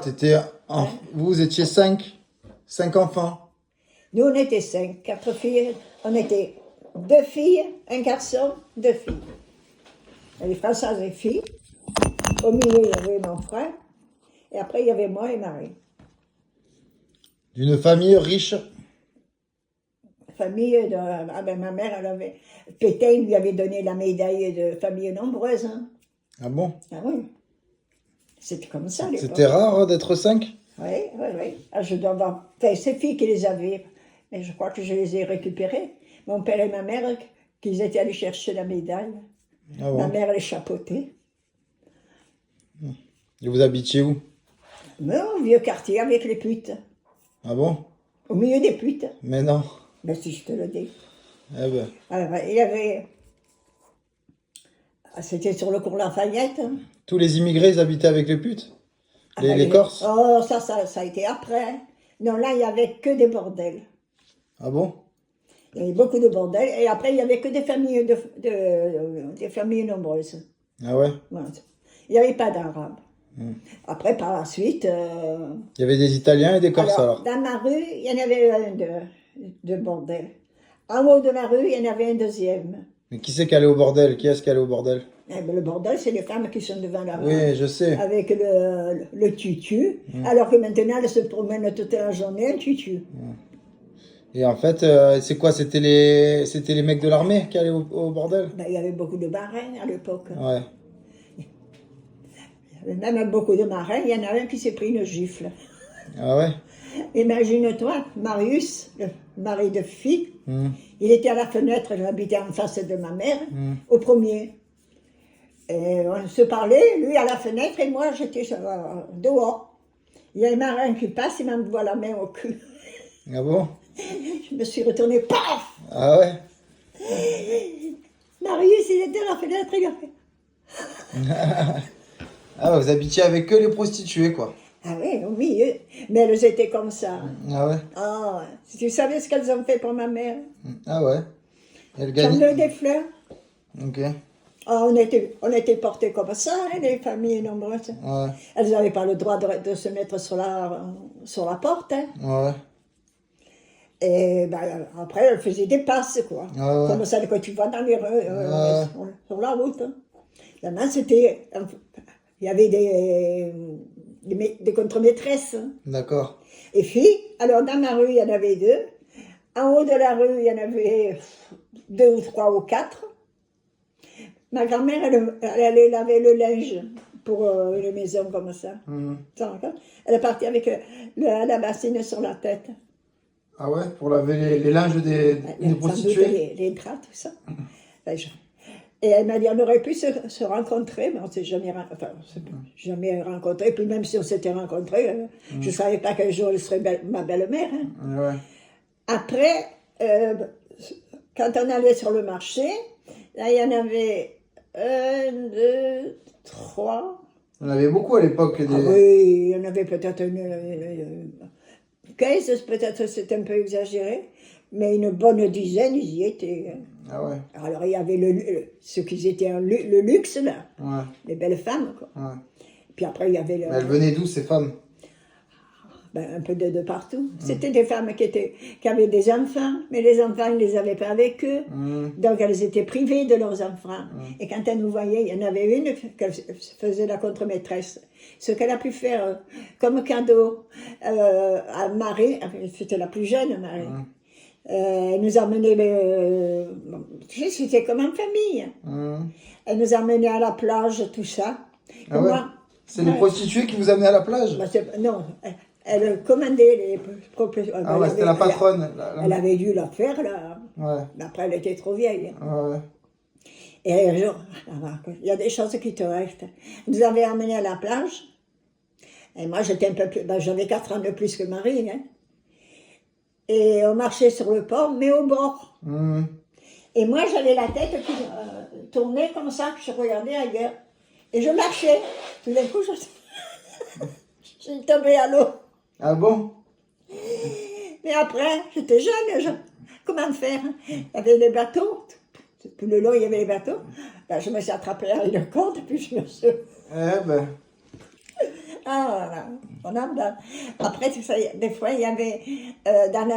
Ouais. Vous étiez cinq enfants. Nous, on était 5, 4 filles. On était 2 filles, un garçon, 2 filles. Les Françaises et filles. Au milieu, il y avait mon frère. Et après, il y avait moi et Marie. D'une famille riche. Famille de... Ah ben, ma mère, elle avait... Pétain lui avait donné la médaille de famille nombreuse. Hein. Ah bon? Ah oui. C'était comme ça à l'époque. C'était rare d'être 5? Oui, oui, oui. Ah, je dois avoir... Enfin, c'est filles qui les avaient. Mais je crois que je les ai récupérées. Mon père et ma mère, qu'ils étaient allés chercher la médaille. Ah Ma bon? mère les chapeautait. Et vous habitiez où? Mais au vieux quartier avec les putes. Ah bon? Au milieu des putes. Mais non. Ben si je te le dis. Eh ben. Alors, il y avait... Ah, c'était sur le cours Lafayette. Hein. Tous les immigrés, ils habitaient avec les putes? Ah, Les, ben, les Corses? Oh, ça a été après. Non, là, il n'y avait que des bordels. Ah bon? Il y avait beaucoup de bordels. Et après, il n'y avait que des familles, des familles nombreuses. Ah ouais? Voilà. Il n'y avait pas d'Arabes. Après, par la suite... Il y avait des Italiens et des Corses alors? Dans ma rue, il y en avait un de bordel. En haut de la rue, il y en avait un deuxième. Mais qui c'est qui allait au bordel? Qui est-ce qui allait au bordel? Eh ben, le bordel, c'est les femmes qui sont devant la rue. Oui, je sais. Avec le tutu. Alors que maintenant, elles se promènent toute la journée, un tutu. Et en fait, c'est quoi? C'était les mecs de l'armée qui allaient au bordel? Ben, il y avait beaucoup de marins à l'époque. Ouais. Il y avait même beaucoup de marins. Il y en a un qui s'est pris une gifle. Ah ouais? Imagine-toi, Marius, le mari de fille, il était à la fenêtre, j'habitais en face de ma mère, au premier. Et on se parlait, lui à la fenêtre et moi j'étais dehors. Il y a un marin qui passe, il m'envoie la main au cul. Ah bon? Je me suis retournée, paf! Ah ouais? Marius, il était à la fenêtre, il a fait... Ah, vous habitiez avec que les prostituées, quoi. Ah oui, au milieu. Mais elles étaient comme ça. Ah ouais? Ah, si tu savais ce qu'elles ont fait pour ma mère. Ah ouais? Et elle J'en gagnait? ai des fleurs. Ok. Ah, on était portés comme ça, hein, les familles nombreuses. Ouais. Elles n'avaient pas le droit de se mettre sur la porte. Hein. Ouais. Et ben, après, elles faisaient des passes, quoi. Ouais. Comme ça, que tu vois dans les rues, sur la route. Hein. La main, c'était... Il y avait des contre-maîtresses. Hein. D'accord. Et filles, alors dans ma rue, il y en avait 2. En haut de la rue, il y en avait 2 ou 3 ou 4. Ma grand-mère, elle allait laver le linge pour une maison comme ça. Elle est partie avec la bassine sur la tête. Ah ouais? Pour laver les linges des prostituées? Les draps, tout ça. Et elle m'a dit, on aurait pu se rencontrer, mais on ne s'est jamais rencontré. Puis même si on s'était rencontrés, je ne savais pas qu'un jour elle serait ma belle-mère. Hein. Ouais. Après, quand on allait sur le marché, là, il y en avait 1, 2, 3. On avait beaucoup à l'époque. Ah oui, il y en avait peut-être 15, peut-être c'est un peu exagéré, mais une bonne dizaine, ils y étaient. Ah ouais? Alors il y avait ceux qui étaient le luxe, là, Ouais. les belles femmes, quoi. Ouais. Puis après, il y avait... Mais elles venaient d'où, ces femmes? Ben, un peu de partout. C'était des femmes qui avaient des enfants, mais les enfants, ils ne les avaient pas avec eux. Donc, elles étaient privées de leurs enfants. Et quand elles nous voyaient, il y en avait une qui faisait la contre-maîtresse. Ce qu'elle a pu faire comme cadeau à Marie, c'était la plus jeune, Marie. Elle nous emmenait, tu sais, c'était comme en famille. Elle nous emmenait à la plage, tout ça. Ah ouais? C'est les prostituées qui vous amenaient à la plage? Ben, non, elle commandait les propriétaires. Ah ouais, c'était la patronne. Elle avait dû la faire, là. Ouais. Après, elle était trop vieille. Ouais. Et un jour, il y a des choses qui te restent. Elle nous avait emmenés à la plage. Et moi, j'étais un peu plus... Ben, j'avais 4 ans de plus que Marie, hein. Et on marchait sur le pont, mais au bord. Et moi, j'avais la tête qui tournait comme ça, que je regardais ailleurs. Et je marchais. Tout d'un coup, je suis tombée à l'eau. Ah bon? Mais après, j'étais jeune. Comment faire? Il y avait des bateaux. Tout le long, il y avait les bateaux. Ben, je me suis attrapée à une corde, puis je me suis... Eh ben... Ah, voilà. On en donne. Après, tu sais, des fois, il y avait dans la